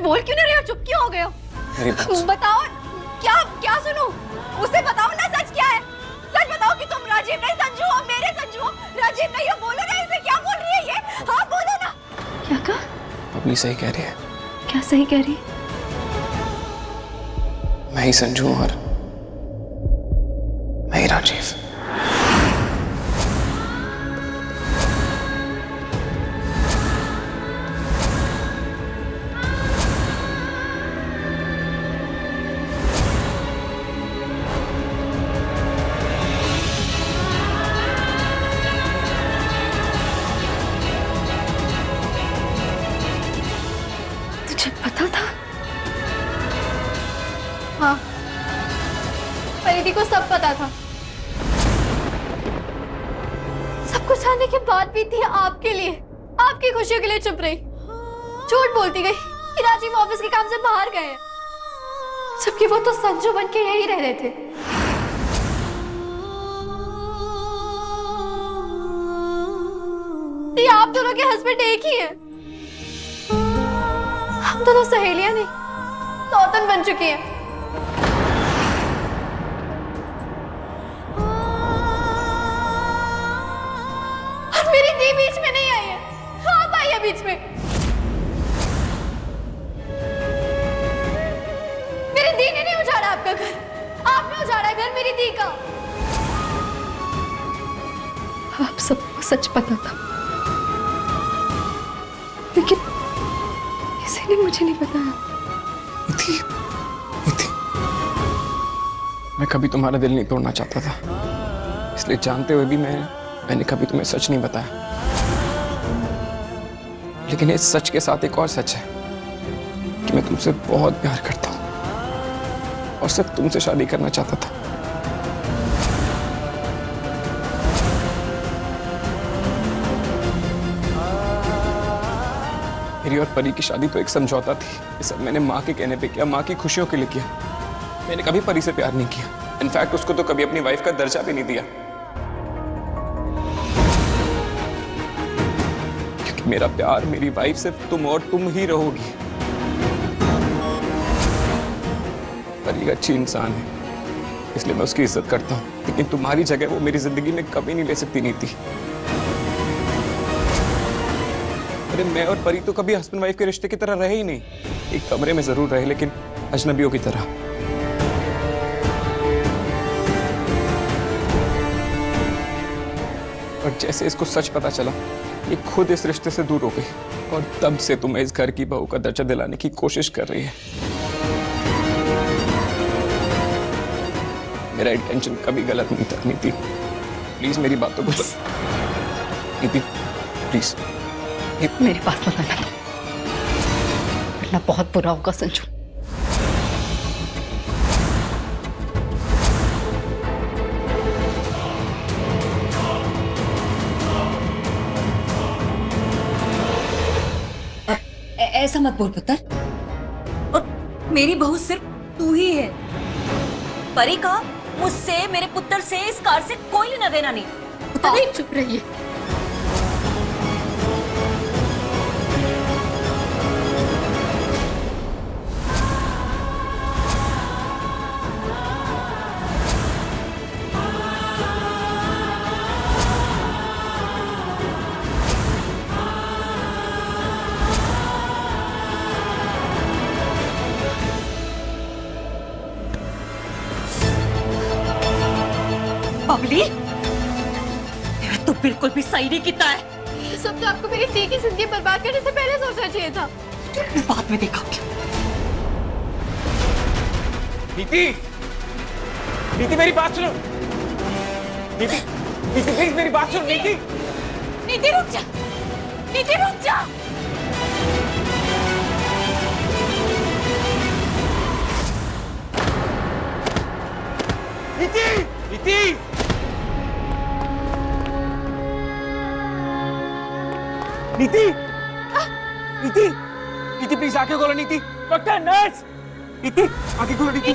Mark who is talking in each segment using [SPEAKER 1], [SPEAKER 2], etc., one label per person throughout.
[SPEAKER 1] कुछ बोल क्यों नहीं रहे हो? चुप क्यों हो गए हो? बताओ, क्या क्या सुनूं? उसे बताओ ना, सच क्या है? सच बताओ कि तुम राजीव नहीं संजू हो, मेरे संजू हो। राजीव नहीं हो, बोलो ना इसे, क्या बोल रही है ये? हाँ बोलो ना। क्या कहा?
[SPEAKER 2] बबली सही कह रही है।
[SPEAKER 1] क्या सही कह रही है?
[SPEAKER 2] मैं ही संजू हूं और मैं ही राजीव।
[SPEAKER 1] तुझे पता था? हाँ, परिधि को सब पता था। सब कुछ आने के बाद भी थी आपके लिए, आपकी खुशियों के लिए चुप रही, झूठ बोलती गई कि राजीव ऑफिस के काम से बाहर गए हैं, जबकि वो तो संजू बन के यही रह रहे थे। ये आप दोनों के हस्बैंड एक ही हैं। हम दोनों सहेलियां नहीं, सौतन बन चुकी हैं। और मेरी दी बीच में नहीं आई है, आप आई है बीच में। मेरी दी ने नहीं उजाड़ा आपका घर, आपने उजाड़ा घर मेरी दी का। आप सबको सच पता था, लेकिन किसी ने मुझे नहीं बताया।
[SPEAKER 2] निधि, निधि, मैं कभी तुम्हारा दिल नहीं तोड़ना चाहता था, इसलिए जानते हुए भी मैंने कभी तुम्हें सच नहीं बताया। लेकिन इस सच के साथ एक और सच है कि मैं तुमसे बहुत प्यार करता हूं और सिर्फ तुमसे शादी करना चाहता था। मेरी और परी की शादी तो एक समझौता थी। ये सब मैंने माँ के कहने पे किया, माँ की खुशियों के लिए किया। मैंने कभी परी से प्यार नहीं किया। इनफैक्ट उसको तो कभी अपनी वाइफ का दर्जा भी नहीं दिया, क्योंकि मेरा प्यार, मेरी वाइफ सिर्फ तुम और तुम ही रहोगी। परी एक अच्छी इंसान है, इसलिए मैं उसकी इज्जत करता हूँ, लेकिन तुम्हारी जगह वो मेरी जिंदगी में कभी नहीं ले सकती नीति। अरे मैं और परी तो कभी हस्बैंड वाइफ के रिश्ते की तरह रहे ही नहीं। एक कमरे में जरूर रहे, लेकिन अजनबियों की तरह। और जैसे इसको सच पता चला, ये खुद इस रिश्ते से दूर हो गई और तब से तुम्हें इस घर की बहू का दर्जा दिलाने की कोशिश कर रही है। मेरा इंटेंशन कभी गलत नहीं था नीति, प्लीज मेरी बातों को नीति प्लीज
[SPEAKER 1] मेरे पास मत आना, वरना बहुत बुरा होगा संजू।
[SPEAKER 3] ऐसा मत बोल पुत्र, और मेरी बहू सिर्फ तू ही है। परी का मुझसे, मेरे पुत्र से, इस कार से कोई लेना देना नहीं।
[SPEAKER 1] अरे चुप रहिए।
[SPEAKER 3] बबली, तो बिल्कुल भी सही नहीं किया है।
[SPEAKER 1] ये सब तो आपको मेरी दी की जिंदगी बर्बाद करने से पहले सोचना चाहिए था।
[SPEAKER 3] बाद में देखा क्या।
[SPEAKER 2] नीति, नीति मेरी बात सुनो। नीति, नीति प्लीज मेरी बात सुनो। नीति,
[SPEAKER 3] नीति रुक जा, नीति रुक जा।
[SPEAKER 2] नीति, नीति, नीति, नीति, नीति प्लीज आंखें खोलो। नीति, डॉक्टर, नर्स, नीति आंखें खोलो। नीति,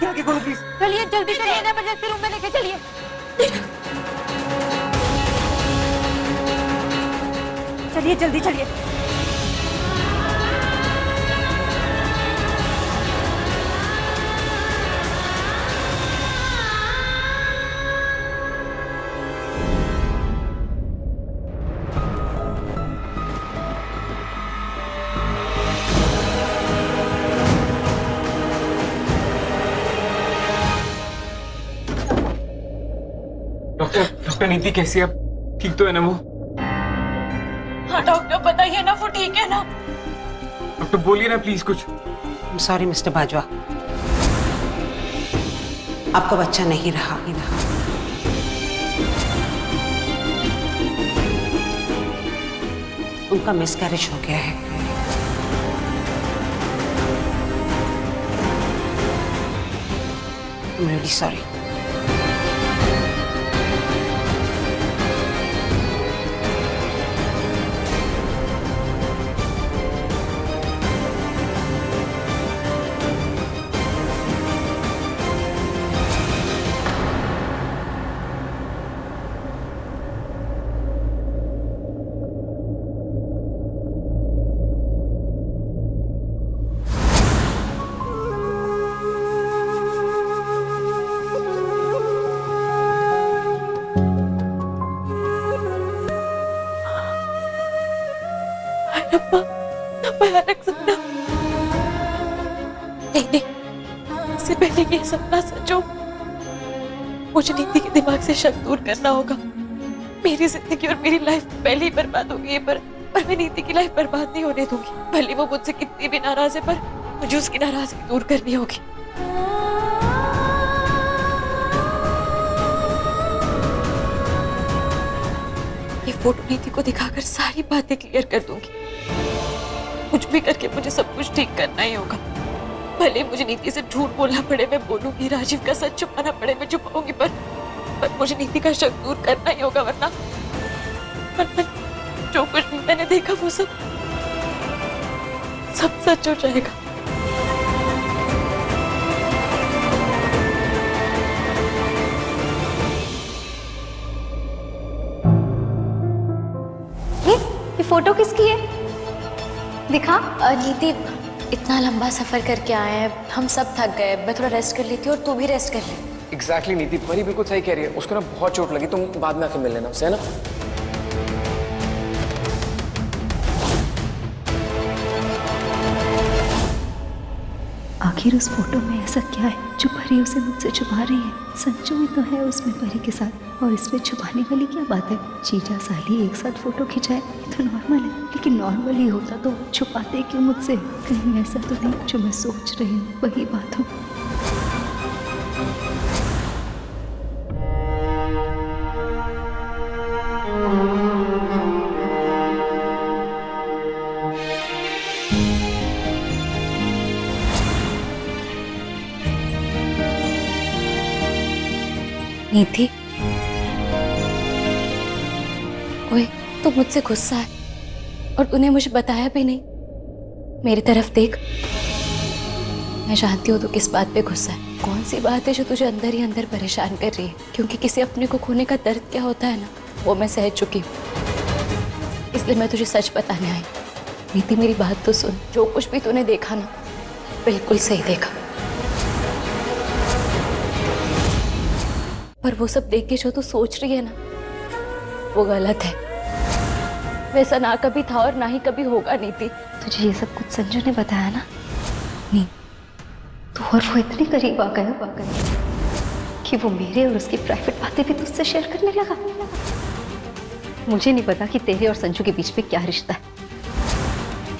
[SPEAKER 2] आंखें खोलो प्लीज।
[SPEAKER 1] चलिए जल्दी चलिए, इमरजेंसी रूम में लेके चलिए।
[SPEAKER 3] चलिए जल्दी चलिए।
[SPEAKER 2] डॉक्टर नीति कैसी है? अब ठीक तो है ना वो?
[SPEAKER 3] हाँ डॉक्टर, बताइए ना वो ठीक है ना?
[SPEAKER 2] डॉक्टर बोलिए ना प्लीज कुछ।
[SPEAKER 4] सॉरी मिस्टर बाजवा, आपका बच्चा नहीं रहा। उनका मिसकैरेज हो गया है। I'm really sorry.
[SPEAKER 3] भयानक सपना। नहीं, इससे पहले ये सपना सच हो, मुझे नीति के दिमाग से शक दूर करना होगा। मेरी जिंदगी और मेरी लाइफ पहले ही बर्बाद हो गई है, पर मैं नीति की लाइफ बर्बाद नहीं होने दूंगी। भले वो मुझसे कितनी भी नाराज है, पर मुझे उसकी नाराजगी दूर करनी होगी। ये फोटो नीति को दिखाकर सारी बातें क्लियर कर दूंगी। कुछ भी करके मुझे सब कुछ ठीक करना ही होगा। भले मुझे नीति से झूठ बोलना पड़े, मैं बोलूंगी। राजीव का सच छुपाना पड़े, मैं छुपाऊंगी। पर मुझे नीति का शक दूर करना ही होगा, वरना जो कुछ भी मैंने देखा वो सब सच हो जाएगा।
[SPEAKER 1] ये फोटो किसकी है? दिखा।
[SPEAKER 5] नीति, इतना लंबा सफर करके आए हैं, हम सब थक गए। मैं थोड़ा रेस्ट कर लेती हूँ और तू भी रेस्ट कर ले।
[SPEAKER 2] एग्जैक्टली नीति, परी बिल्कुल सही कह रही है। उसको ना बहुत चोट लगी, तुम बाद में आके मिल लेना उससे, है ना?
[SPEAKER 6] आखिर उस फोटो में ऐसा क्या है जो परी उसे मुझसे छुपा रही है? संजू ही तो है उसमें परी के साथ, और इसमें छुपाने वाली क्या बात है? जीजा साली एक साथ फोटो खिंचाए ये तो नॉर्मल है, लेकिन नॉर्मल ही होता तो छुपाते क्यों मुझसे? कहीं ऐसा तो नहीं जो मैं सोच रही हूँ वही बात हो।
[SPEAKER 5] नीति, ओए, तू मुझसे गुस्सा है और तूने मुझे बताया भी नहीं। मेरी तरफ देख, मैं जानती हूँ तू किस बात पे गुस्सा है। कौन सी बात है जो तुझे अंदर ही अंदर परेशान कर रही है? क्योंकि किसी अपने को खोने का दर्द क्या होता है ना, वो मैं सह चुकी हूँ। इसलिए मैं तुझे सच बताने आई। नीति, मेरी बात तो सुन। जो कुछ भी तूने देखा ना, बिल्कुल सही देखा, पर वो सब देख के जो तू सोच रही है ना, वो गलत है। वैसा ना कभी था और ना ही कभी होगा। नीति,
[SPEAKER 6] तुझे ये सब कुछ संजू ने बताया ना? नहीं, तो और वो इतने करीब आ गया कि वो मेरे और उसकी प्राइवेट बातें भी तुझसे शेयर करने लगा। मुझे नहीं पता कि तेरे और संजू के बीच में क्या रिश्ता है,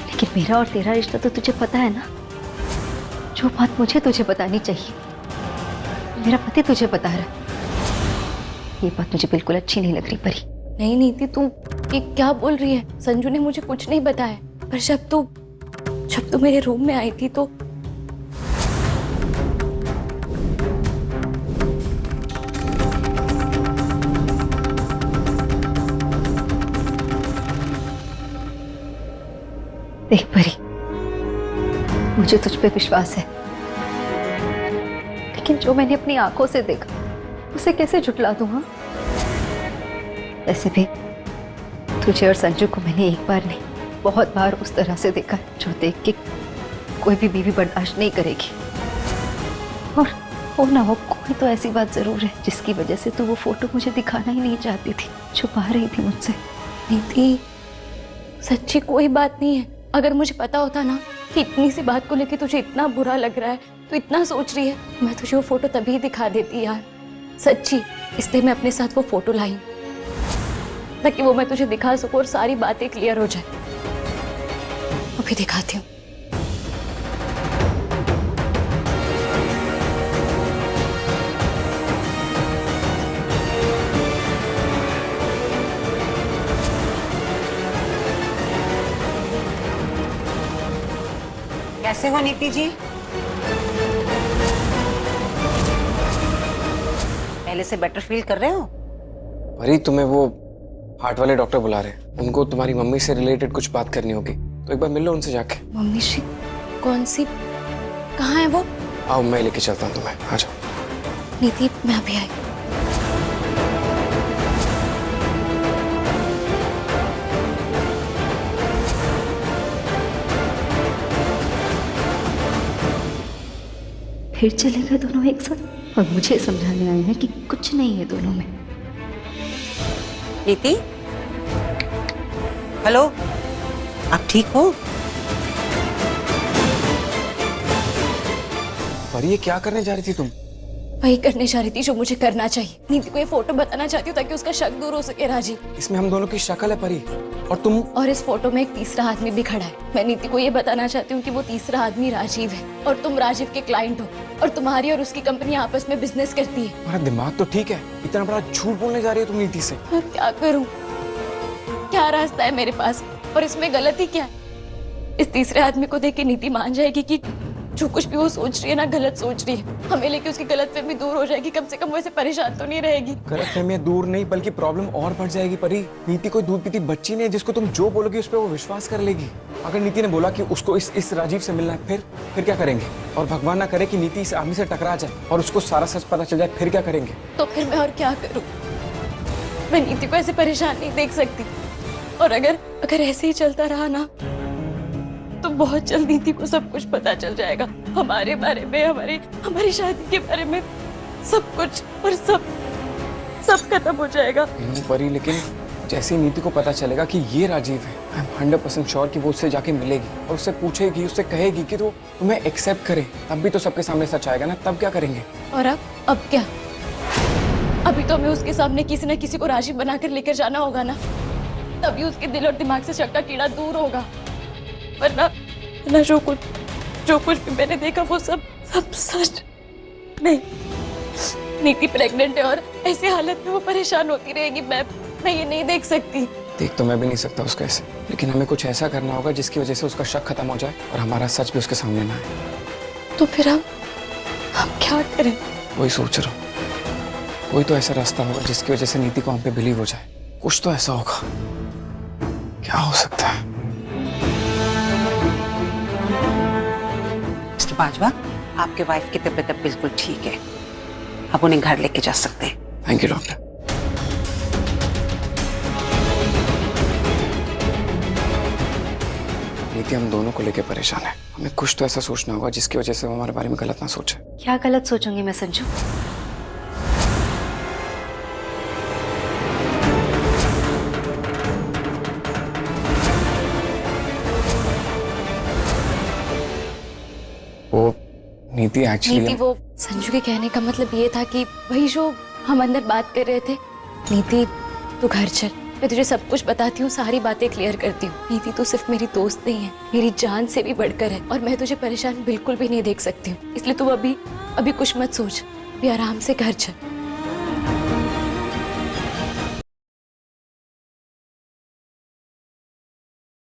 [SPEAKER 6] लेकिन मेरा और तेरा रिश्ता तो तुझे पता है ना। जो बात मुझे तुझे बतानी चाहिए, मेरा पति तुझे बता रहा है। ये बात मुझे बिल्कुल अच्छी नहीं लग रही परी।
[SPEAKER 5] नहीं नीति, तू ये क्या बोल रही है? संजू ने मुझे कुछ नहीं बताया, पर जब तू मेरे रूम में आई थी तो
[SPEAKER 6] देख परी, मुझे तुझ पे विश्वास है, लेकिन जो मैंने अपनी आंखों से देखा उसे कैसे झुठला दूं? हाँ, वैसे भी तुझे और संजू को मैंने एक बार नहीं, बहुत बार उस तरह से देखा जो देख के कोई भी बीवी बर्दाश्त नहीं करेगी। और हो ना हो, कोई तो ऐसी बात जरूर है जिसकी वजह से तू वो फोटो मुझे दिखाना ही नहीं चाहती थी, छुपा रही थी मुझसे।
[SPEAKER 5] नीति, सच्ची कोई बात नहीं है। अगर मुझे पता होता ना कि इतनी सी बात को लेकर तुझे इतना बुरा लग रहा है, तो इतना सोच रही है, मैं तुझे वो फोटो तभी दिखा देती यार। सच्ची, इसलिए मैं अपने साथ वो फोटो लाई हूं, ताकि वो मैं तुझे दिखा सकूं और सारी बातें क्लियर हो जाए। अभी दिखाती हूँ।
[SPEAKER 4] कैसे हो नीति जी? पहले से बेटर फील कर रहे हो?
[SPEAKER 2] परी, तुम्हें वो हार्ट वाले डॉक्टर बुला रहे हैं। उनको तुम्हारी मम्मी से रिलेटेड कुछ बात करनी होगी, तो एक बार मिल लो उनसे जाके।
[SPEAKER 5] मम्मी से? कौन सी? कहाँ है वो?
[SPEAKER 2] आओ, मैं लेके चलता हूँ तुम्हें, आ जाओ।
[SPEAKER 5] नीति, मैं अभी आई।
[SPEAKER 6] फिर चले गए दोनों एक साथ और मुझे समझाने आए हैं कि कुछ नहीं है दोनों में।
[SPEAKER 4] नीति, हेलो, आप ठीक हो?
[SPEAKER 2] परी, ये क्या करने जा रही थी तुम?
[SPEAKER 5] वही करने जा रही थी जो मुझे करना चाहिए। नीति को ये फोटो बताना चाहती हूँ ताकि उसका शक दूर हो सके। राजीव,
[SPEAKER 2] इसमें हम दोनों की शक्ल है परी, और तुम।
[SPEAKER 5] और इस फोटो में एक तीसरा आदमी भी खड़ा है। मैं नीति को ये बताना चाहती हूँ कि वो तीसरा आदमी राजीव है, और तुम राजीव के क्लाइंट हो, और तुम्हारी और उसकी कंपनी आपस में बिजनेस करती है।
[SPEAKER 2] तुम्हारा दिमाग तो ठीक है, इतना बड़ा झूठ बोलने जा रही हो तुम नीति से।
[SPEAKER 5] मैं क्या करूँ? क्या रास्ता है मेरे पास? और इसमें गलती क्या है? इस तीसरे आदमी को देख के नीति मान जाएगी कि जो कुछ भी वो सोच रही है ना, गलत सोच रही है। हमें लेके उसकी गलतफहमी दूर हो जाएगी, कम से कम वो ऐसे परेशान तो नहीं रहेगी।
[SPEAKER 2] गलतफहमी दूर नहीं, बल्कि प्रॉब्लम और बढ़ जाएगी परी। नीति कोई दूध पीती बच्ची नहीं है जिसको तुम जो बोलोगी उस पर वो विश्वास कर लेगी। अगर नीति ने बोला कि उसको इस राजीव से मिलना है, फिर क्या करेंगे? और भगवान ना करे कि नीति इस आदमी से टकरा जाए और उसको सारा सच पता चल जाए, फिर क्या करेंगे?
[SPEAKER 5] तो फिर मैं और क्या करूँ? मैं नीति को ऐसे परेशान नहीं देख सकती। और अगर ऐसे ही चलता रहा ना, तो बहुत जल्द नीति को सब कुछ पता चल जाएगा, हमारे बारे में, हमारी शादी के बारे में, सब कुछ, और सब खत्म हो जाएगा।
[SPEAKER 2] परी, लेकिन जैसे ही नीति को पता चलेगा कि ये राजीव है, आई एम 100% श्योर कि वो उससे जाके मिलेगी और उससे पूछेगी, उससे कहेगी कि तो तुम्हें एक्सेप्ट करे, तब भी तो सबके सामने सच आएगा ना। तब क्या करेंगे? और
[SPEAKER 5] अब क्या? अभी तो हमें उसके सामने किसी न किसी को राजीव बनाकर लेकर जाना होगा ना, तभी उसके दिल और दिमाग से शक का कीड़ा दूर होगा। वरना जो कुछ भी मैंने देखा वो सब सच नहीं। नीति प्रेग्नेंट है और ऐसी हालत में वो परेशान होती रहेगी। मैं ये नहीं देख सकती।
[SPEAKER 2] देख तो मैं भी नहीं सकता उसका ऐसे, लेकिन हमें कुछ ऐसा करना होगा जिसकी वजह से उसका शक खत्म हो जाए और हमारा सच भी उसके सामने ना आए।
[SPEAKER 5] तो फिर हम क्या करें?
[SPEAKER 2] वही सोच रहा हूँ, कोई तो ऐसा रास्ता होगा जिसकी वजह से नीति को हम पे बिलीव हो जाए। कुछ तो ऐसा होगा। क्या हो सकता है?
[SPEAKER 4] मिस्टर बाजवा, आपके वाइफ की तबीयत अब बिल्कुल ठीक है, आप उन्हें घर लेके जा सकते हैं।
[SPEAKER 2] Thank you doctor. नीति हम दोनों को लेके परेशान है। हमें कुछ तो ऐसा सोचना होगा जिसकी वजह से वो हमारे बारे में गलत ना सोचे।
[SPEAKER 6] क्या गलत सोचूंगी मैं संजू?
[SPEAKER 2] वो नीति एक्चुअली,
[SPEAKER 5] वो संजू के कहने का मतलब ये था कि वही जो हम अंदर बात कर रहे थे। नीति, तू घर चल, मैं तुझे सब कुछ बताती हूँ, सारी बातें क्लियर करती हूँ। नीति तू सिर्फ मेरी दोस्त नहीं है, मेरी जान से भी बढ़कर है, और मैं तुझे परेशान बिल्कुल भी नहीं देख सकती हूँ। इसलिए तू अभी कुछ मत सोच, अभी आराम से घर चल।